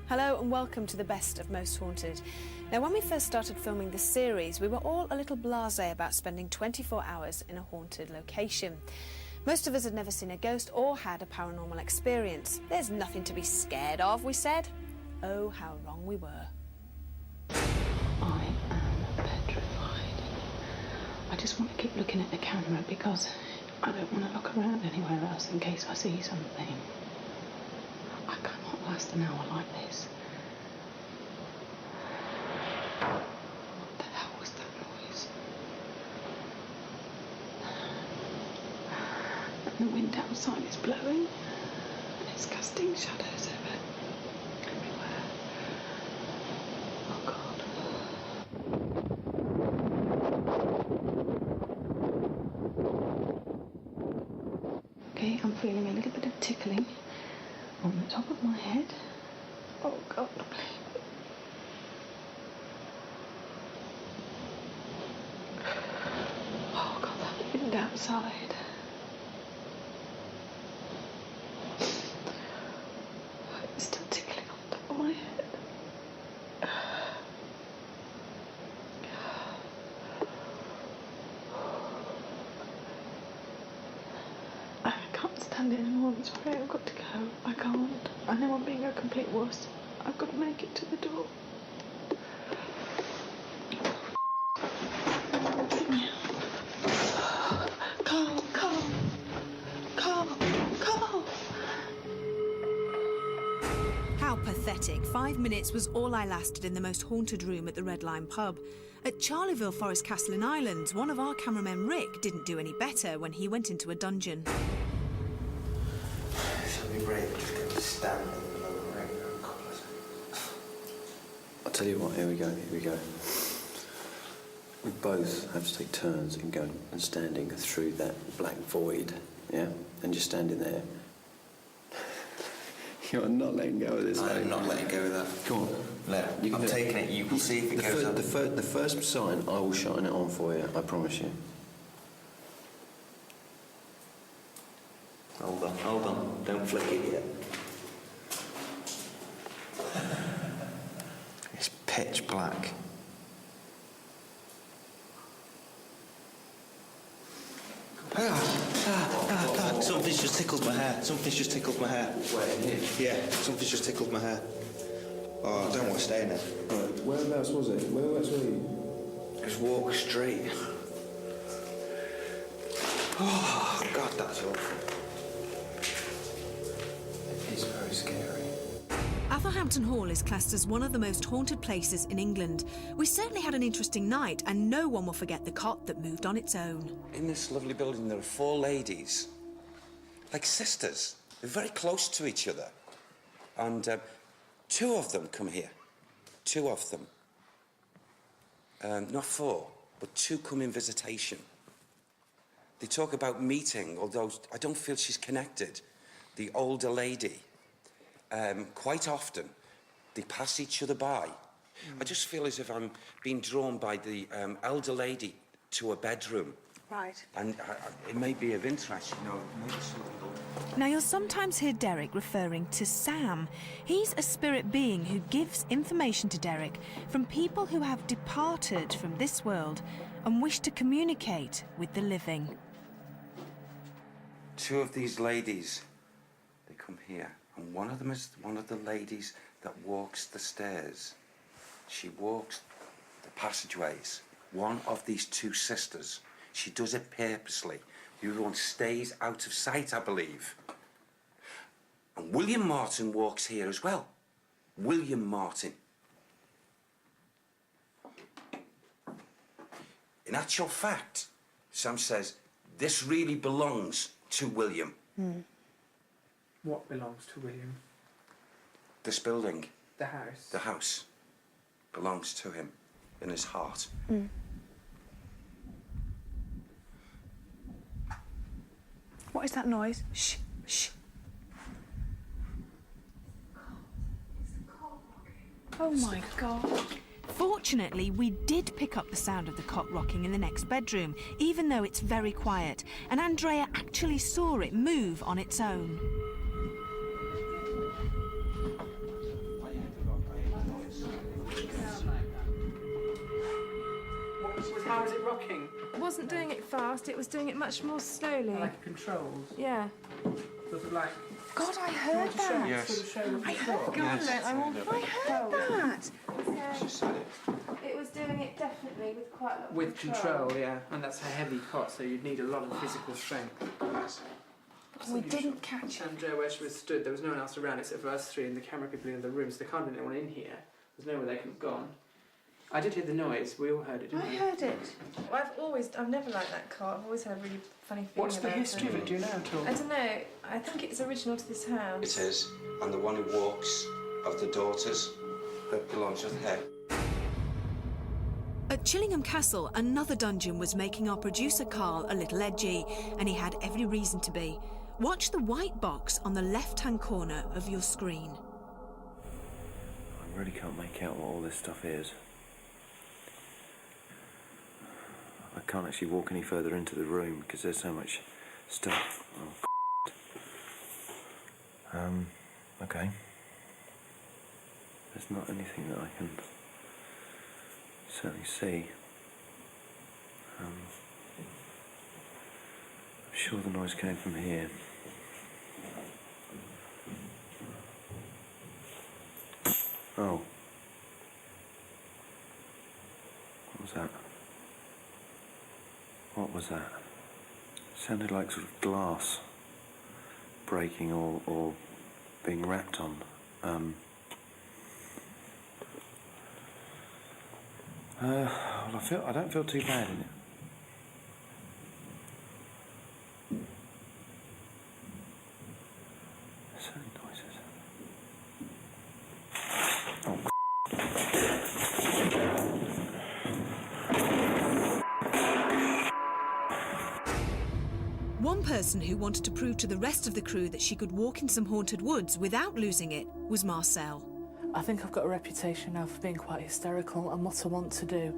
Hello and welcome to the best of Most Haunted. Now, when we first started filming this series, we were all a little blasé about spending 24 hours in a haunted location. Most of us had never seen a ghost or had a paranormal experience. There's nothing to be scared of, we said. Oh, how wrong we were. I am petrified. I just want to keep looking at the camera because I don't want to look around anywhere else in case I see something. I cannot last an hour like this. What the hell was that noise? And the wind outside is blowing and it's casting shadows everywhere. Oh God. Okay, I'm feeling a little bit of tickling on the top of my head. Oh God, please. Oh God, that wind outside. It's still tickling on the top of my head. I can't stand it anymore. I'm sorry, I've got to go. I can't. I know I'm being a complete wuss. I've got to make it to the door. Carl. How pathetic. 5 minutes was all I lasted in the most haunted room at the Red Line pub. At Charleville Forest Castle in Ireland, one of our cameramen, Rick, didn't do any better when he went into a dungeon. Shall we break? Just going to stand in the middle of the ring for a couple of seconds. I'll tell you what, here we go. We both have to take turns in going and standing through that black void, yeah? And just standing there. You're not letting go of this. I'm not letting go of that. Come on. No, I'm taking it. You will see if it goes up. The first sign, I will shine it on for you, I promise you. Hold on. Don't flick it yet. It's pitch black. Something's just tickled my hair. Where, in here? Yeah, something's just tickled my hair. Oh, I don't want to stay in it. Right, whereabouts was it? Whereabouts were you? Just walk straight. Oh, God, that's awful. It's very scary. Atherhampton Hall is classed as one of the most haunted places in England. We certainly had an interesting night, and no one will forget the cot that moved on its own. In this lovely building, there are 4 ladies, like sisters. They're very close to each other. And 2 of them come here. 2 of them. Not 4, but 2 come in visitation. They talk about meeting, although I don't feel she's connected. The older lady. Quite often, they pass each other by. I just feel as if I'm being drawn by the elder lady to a bedroom. Right. And it may be of interest, you know, maybe something. Now, you'll sometimes hear Derek referring to Sam. He's a spirit being who gives information to Derek from people who have departed from this world and wish to communicate with the living. 2 of these ladies, they come here. And one of them is one of the ladies that walks the stairs. She walks the passageways. One of these 2 sisters. She does it purposely. The other one stays out of sight, I believe. And William Martin walks here as well. William Martin. In actual fact, Sam says, this really belongs to William. What belongs to William? This building. The house. The house belongs to him in his heart. What is that noise? Shh, shh. Oh my God. Fortunately, we did pick up the sound of the cot rocking in the next bedroom, even though it's very quiet, and Andrea actually saw it move on its own. How was it rocking? It wasn't doing it fast, it was doing it much more slowly. Like controls? Yeah. Was it like... God, I heard that. Yes. Sort of show I heard Yes. that. I heard that. She said it. It was doing it definitely with quite a lot of With control, yeah. And that's a heavy cot, so you'd need a lot of physical strength. Yes. We didn't catch it. And where she was stood, there was no one else around except for us three and the camera people in the room, so there can't have been anyone in here. There's nowhere they could have gone. I did hear the noise. We all heard it, didn't we? I heard it. I've never liked that car. I've always had a really funny feeling What's the about history of it? Do you know at all? I don't know. I think it's original to this house. It is. And the one who walks of the daughters that belongs to her. At Chillingham Castle, another dungeon was making our producer Carl a little edgy, and he had every reason to be. Watch the white box on the left-hand corner of your screen. I really can't make out what all this stuff is. I can't actually walk any further into the room because there's so much stuff. Oh, okay. There's not anything that I can certainly see. I'm sure the noise came from here. Oh. What was that? What was that? Sounded like sort of glass breaking or being rapped on. Well, I don't feel too bad in it. Certain noises. Oh. One person who wanted to prove to the rest of the crew that she could walk in some haunted woods without losing it was Marcel. I think I've got a reputation now for being quite hysterical, and what I want to do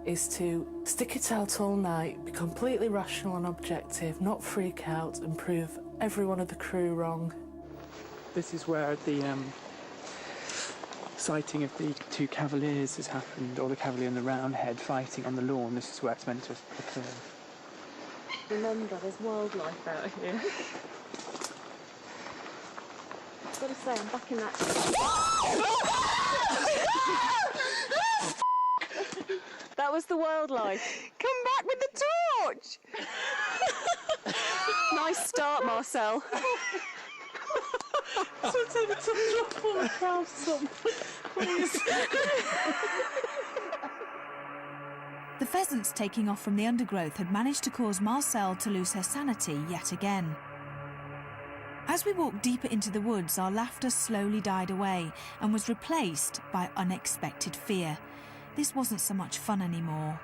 is to stick it out all night, be completely rational and objective, not freak out, and prove every one of the crew wrong. This is where the sighting of the two cavaliers has happened, or the cavalier and the roundhead fighting on the lawn. This is where it's meant to occur. Remember, there's wildlife out here. I've got to say, I'm back in that... That was the wildlife. Come back with the torch! Nice start, Marcel. The pheasants taking off from the undergrowth had managed to cause Marcel to lose her sanity yet again. As we walked deeper into the woods, our laughter slowly died away and was replaced by unexpected fear. This wasn't so much fun anymore.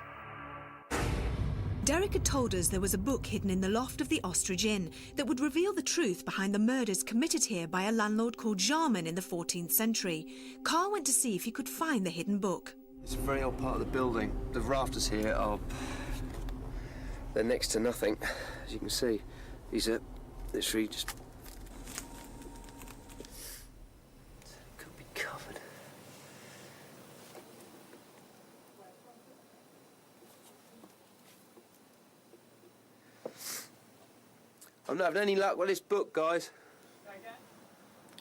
Derek had told us there was a book hidden in the loft of the Ostrich Inn that would reveal the truth behind the murders committed here by a landlord called Jarman in the 14th century. Carl went to see if he could find the hidden book. It's a very old part of the building. The rafters here are... they're next to nothing, as you can see. These are literally just... could be covered. I'm not having any luck with this book, guys.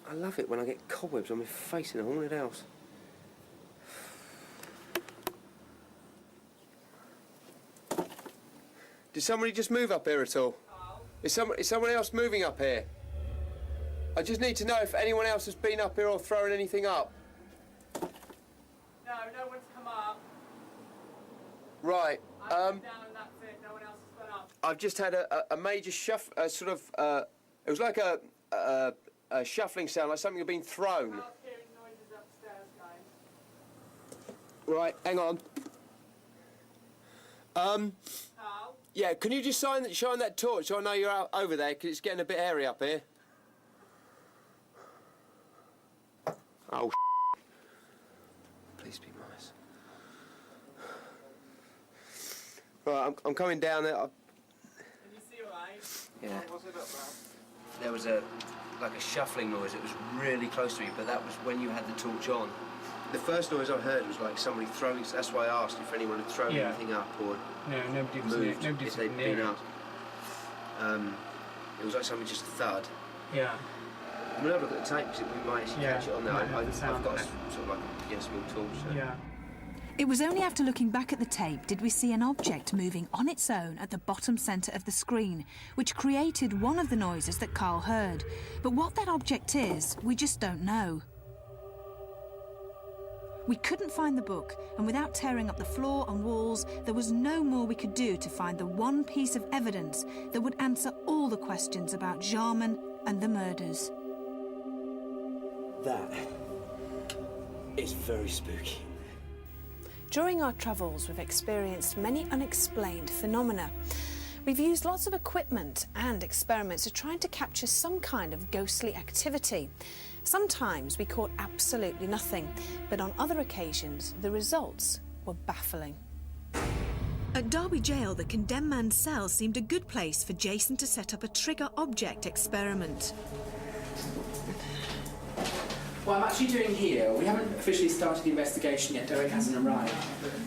I love it when I get cobwebs on my face in a haunted house. Did somebody just move up here at all? Is someone else moving up here? I just need to know if anyone else has been up here or thrown anything up. No one's come up. Right. I'm down and that's it. No one else has gone up. I've just had a major it was like a shuffling sound, like something had been thrown. Carl's hearing noises upstairs, guys. Right, hang on. Carl? Yeah, can you just shine that torch so I know you're out over there, because it's getting a bit airy up here. Oh, please be nice. Right, I'm coming down there. Can you see all right? Yeah. What's it up, Ralph? There was like a shuffling noise. It was really close to me, but that was when you had the torch on. The first noise I heard was like somebody throwing. That's why I asked if anyone had thrown anything up or No, nobody was moved near, if they'd been up. It was like something just thud. Yeah. I'm gonna have a look at the tape because we might actually catch it on there. might have the I've sound got on a, it. sort of like a small tool. So. Yeah. It was only after looking back at the tape did we see an object moving on its own at the bottom centre of the screen, which created one of the noises that Carl heard. But what that object is, we just don't know. We couldn't find the book, and without tearing up the floor and walls, there was no more we could do to find the one piece of evidence that would answer all the questions about Jarman and the murders. That is very spooky. During our travels, we've experienced many unexplained phenomena. We've used lots of equipment and experiments to try to capture some kind of ghostly activity. Sometimes we caught absolutely nothing, but on other occasions, the results were baffling. At Derby Jail, the condemned man's cell seemed a good place for Jason to set up a trigger object experiment. What I'm actually doing here, we haven't officially started the investigation yet, Derek hasn't arrived.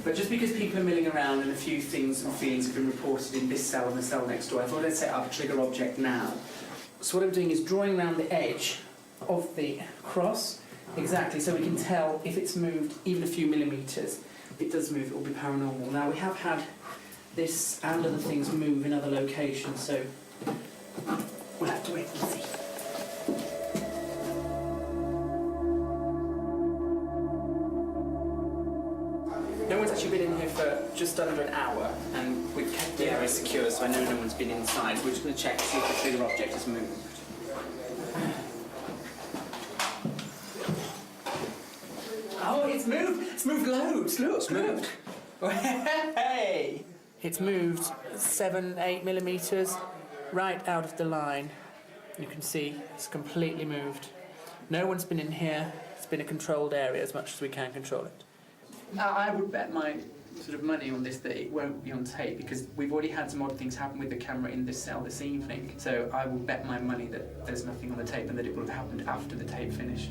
But just because people are milling around and a few things and feelings have been reported in this cell and the cell next door, I thought I'd set up a trigger object now. So what I'm doing is drawing around the edge of the cross, exactly, so we can tell if it's moved even a few millimetres. If it does move, it will be paranormal. Now, we have had this and other things move in other locations, so we'll have to wait and see. No one's actually been in here for just under an hour, and we've kept the area secure, so I know no one's been inside. We're just going to check to see if the trigger object has moved. Oh, it's moved! It's moved loads! Look! It's moved! Hey! It's moved 7-8 millimetres right out of the line. You can see it's completely moved. No one's been in here. It's been a controlled area as much as we can control it. I would bet my sort of money on this that it won't be on tape because we've already had some odd things happen with the camera in this cell this evening. So I will bet my money that there's nothing on the tape and that it will have happened after the tape finished.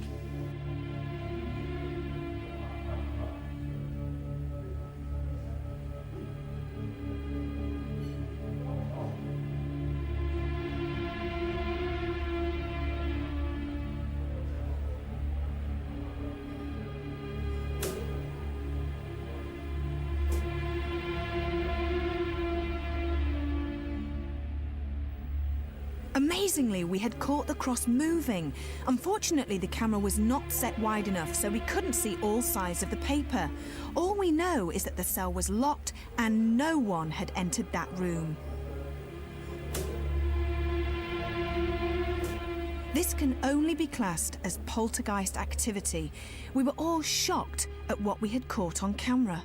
Amazingly, we had caught the cross moving. Unfortunately, the camera was not set wide enough, so we couldn't see all sides of the paper. All we know is that the cell was locked and no one had entered that room. This can only be classed as poltergeist activity. We were all shocked at what we had caught on camera.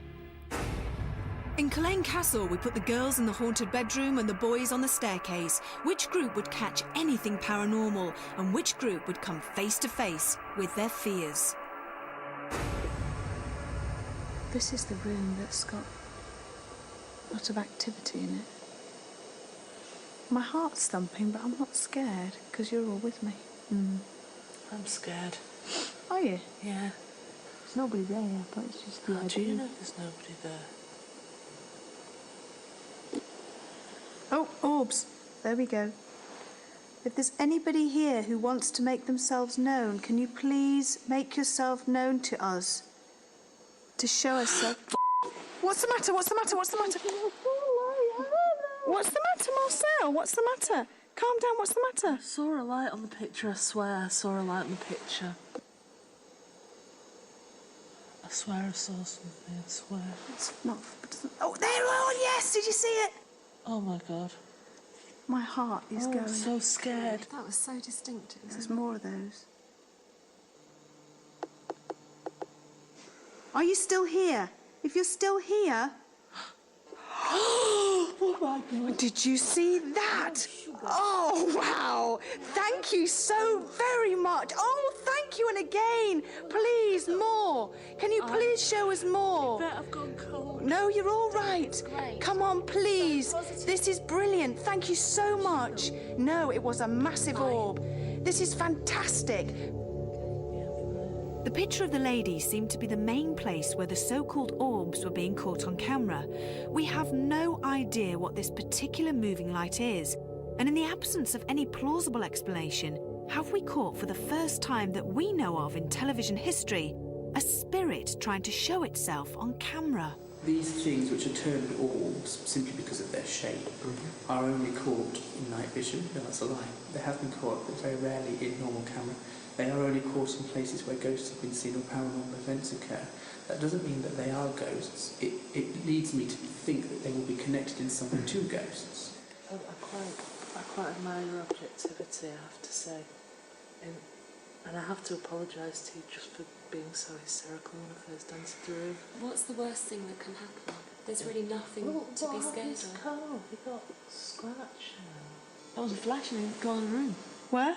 In Culzean Castle, we put the girls in the haunted bedroom and the boys on the staircase. Which group would catch anything paranormal and which group would come face to face with their fears? This is the room that's got a lot of activity in it. My heart's thumping, but I'm not scared because you're all with me. I'm scared. Are you? Yeah. There's nobody there, but it's just the How do idea. you know there's nobody there? Oh, orbs. There we go. If there's anybody here who wants to make themselves known, can you please make yourself known to us? To show us that... What's the matter? What's the matter? What's the matter? What's the matter, Marcel? What's the matter? Calm down, what's the matter? I saw a light on the picture, I swear. I saw a light on the picture. I swear I saw something, I swear. It's not... Oh, there! Oh, yes! Did you see it? Oh my God. My heart is going... I'm so scared. That was so distinct. There's more of those. Are you still here? If you're still here... Oh my God. Did you see that? Oh, wow. Thank you so very much. Oh, thank you. And again, please, more. Can you please show us more? I bet I've gone cold. No, you're all right. Come on, please. This is brilliant. Thank you so much. No, it was a massive orb. This is fantastic. The picture of the lady seemed to be the main place where the so-called orbs were being caught on camera. We have no idea what this particular moving light is, and in the absence of any plausible explanation, have we caught for the first time that we know of in television history a spirit trying to show itself on camera? These things, which are termed orbs simply because of their shape, are only caught in night vision. No, that's a lie. They have been caught, but very rarely in normal camera. They are only caught in places where ghosts have been seen or paranormal events occur. That doesn't mean that they are ghosts. It leads me to think that they will be connected in some way to ghosts. I quite admire your objectivity, I have to say. And I have to apologise to you just for being so hysterical when I first entered the room. What's the worst thing that can happen? There's really nothing to be scared of. Car? He got scratched. That was a flash in the corner of the room. Where?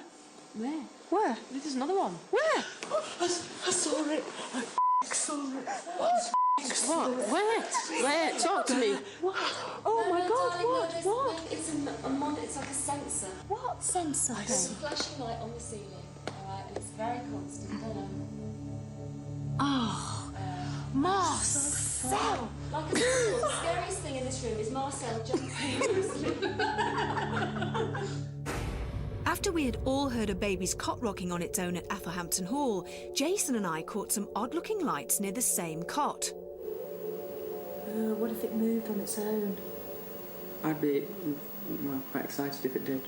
There. Where? There's another one. Where? I saw it. I saw it. What? Where? Talk to me. What? Oh my God! Darling, no, What? It's it's like a sensor. What sensor? It's a flashing light on the ceiling, alright, and it's very constant, don't know. Oh, Marcel! Like I said, the scariest thing in this room is Marcel jumping. After we had all heard a baby's cot rocking on its own at Athelhampton Hall, Jason and I caught some odd-looking lights near the same cot. What if it moved on its own? I'd be quite excited if it did.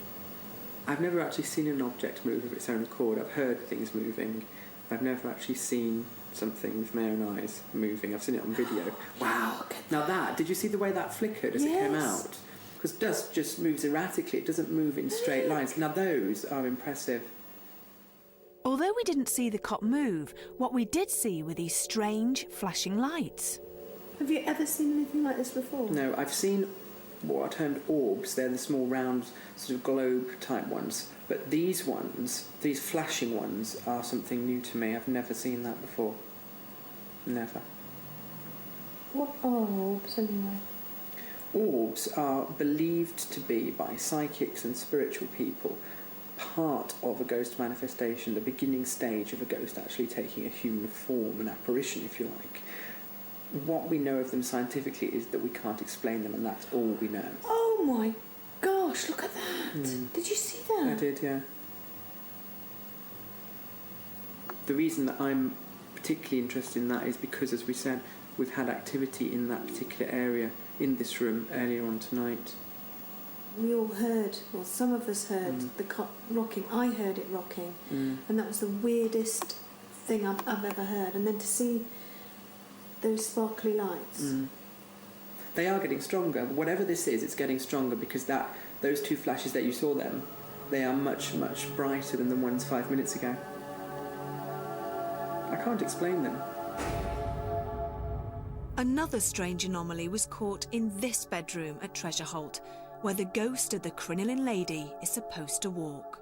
I've never actually seen an object move of its own accord. I've heard things moving. I've never actually seen something with my own eyes moving. I've seen it on video. Wow! Now that, did you see the way that flickered as it came out? Because dust just moves erratically. It doesn't move in straight lines. Now those are impressive. Although we didn't see the cot move, what we did see were these strange flashing lights. Have you ever seen anything like this before? No, I've seen what are termed orbs. They're the small round sort of globe type ones. But these ones, these flashing ones, are something new to me. I've never seen that before. Never. What are orbs anyway? Orbs are believed to be, by psychics and spiritual people, part of a ghost manifestation, the beginning stage of a ghost actually taking a human form, an apparition if you like. What we know of them scientifically is that we can't explain them, and that's all we know. Oh my gosh, look at that! Did you see that? I did, yeah. The reason that I'm particularly interested in that is because, as we said, we've had activity in that particular area in this room earlier on tonight. We all heard, well, some of us heard the cot rocking. I heard it rocking, and that was the weirdest thing I've ever heard. And then to see those sparkly lights. They are getting stronger. Whatever this is, it's getting stronger because those two flashes that you saw then, they are much, much brighter than the ones 5 minutes ago. I can't explain them. Another strange anomaly was caught in this bedroom at Treasure Holt, where the ghost of the crinoline lady is supposed to walk.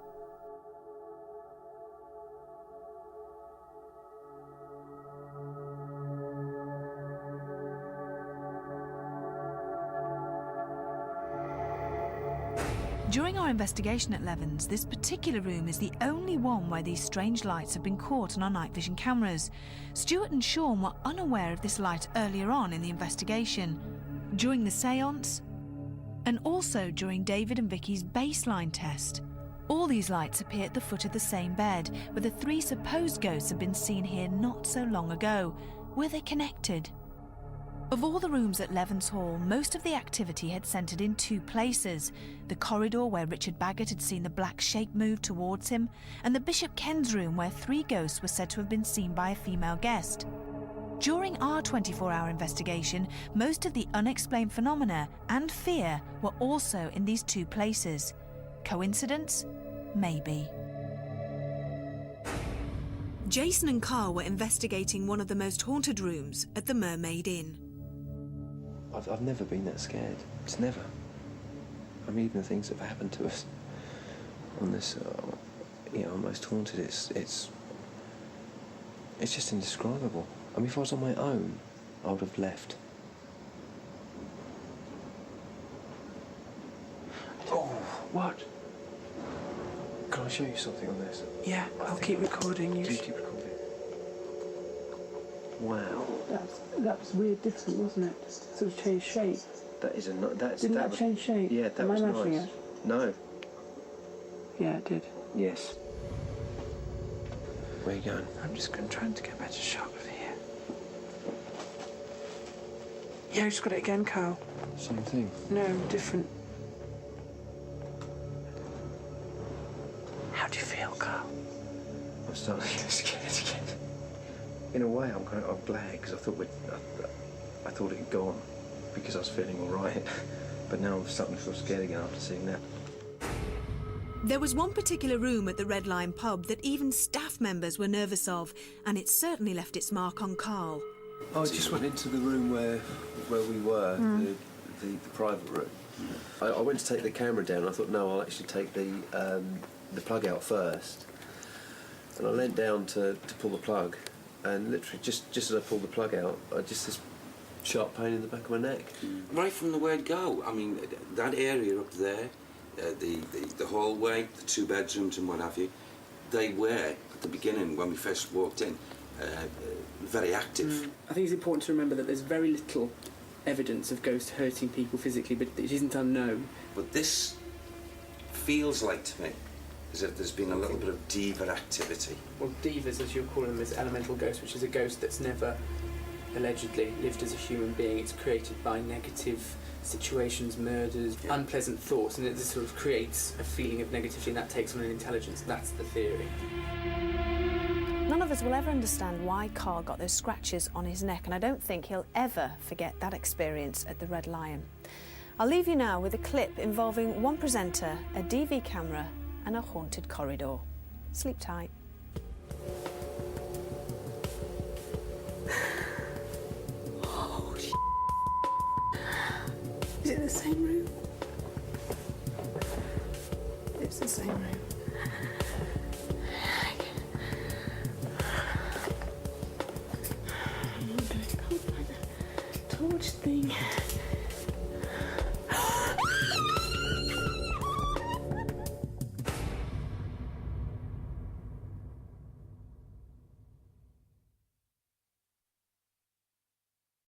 During our investigation at Levens, this particular room is the only one where these strange lights have been caught on our night vision cameras. Stuart and Sean were unaware of this light earlier on in the investigation, during the séance, and also during David and Vicky's baseline test. All these lights appear at the foot of the same bed, where the three supposed ghosts had been seen here not so long ago. Were they connected? Of all the rooms at Levens Hall, most of the activity had centred in two places: the corridor where Richard Baggett had seen the black shape move towards him, and the Bishop Ken's room where three ghosts were said to have been seen by a female guest. During our 24-hour investigation, most of the unexplained phenomena and fear were also in these two places. Coincidence? Maybe. Jason and Carl were investigating one of the most haunted rooms at the Mermaid Inn. I've never been that scared. It's never. I mean, even the things that have happened to us on this, Almost Haunted, it's just indescribable. I mean, if I was on my own, I would have left. Oh, what? Can I show you something on this? Yeah, I'll keep recording you. Do keep recording. Wow. That was weird, different, wasn't it? Sort of changed shape. That is a that's Didn't that change shape? Yeah, that Am was I imagining nice. it? No. Yeah, it did. Yes. Where are you going? I'm just going to try to get a better shot of here. Yeah, I just got it again, Carl. Same thing. No, different. How do you feel, Carl? I'm starting to get scared again. In a way, I'm glad because I thought it had gone because I was feeling all right. But now I'm starting to feel scared again after seeing that. There was one particular room at the Red Lion pub that even staff members were nervous of, and it certainly left its mark on Carl. I just went into the room where we were, the private room. I went to take the camera down. I thought, no, I'll actually take the plug out first. And I leant down to pull the plug, and literally just as I pulled the plug out, this sharp pain in the back of my neck. Right from the word go. I mean, that area up there, the hallway, the 2 bedrooms and what have you, they were, at the beginning, when we first walked in, very active. I think it's important to remember that there's very little evidence of ghosts hurting people physically, but it isn't unknown. But this feels like, to me, as if there's been a little bit of diva activity. Well, divas, as you're calling them, is elemental ghost, which is a ghost that's never allegedly lived as a human being. It's created by negative situations, murders, unpleasant thoughts, and it just sort of creates a feeling of negativity, and that takes on an intelligence. That's the theory. None of us will ever understand why Carl got those scratches on his neck, and I don't think he'll ever forget that experience at the Red Lion. I'll leave you now with a clip involving one presenter, a DV camera, and a haunted corridor. Sleep tight. Oh, is it the same room? It's the same room. I'm going to go by the torch thing.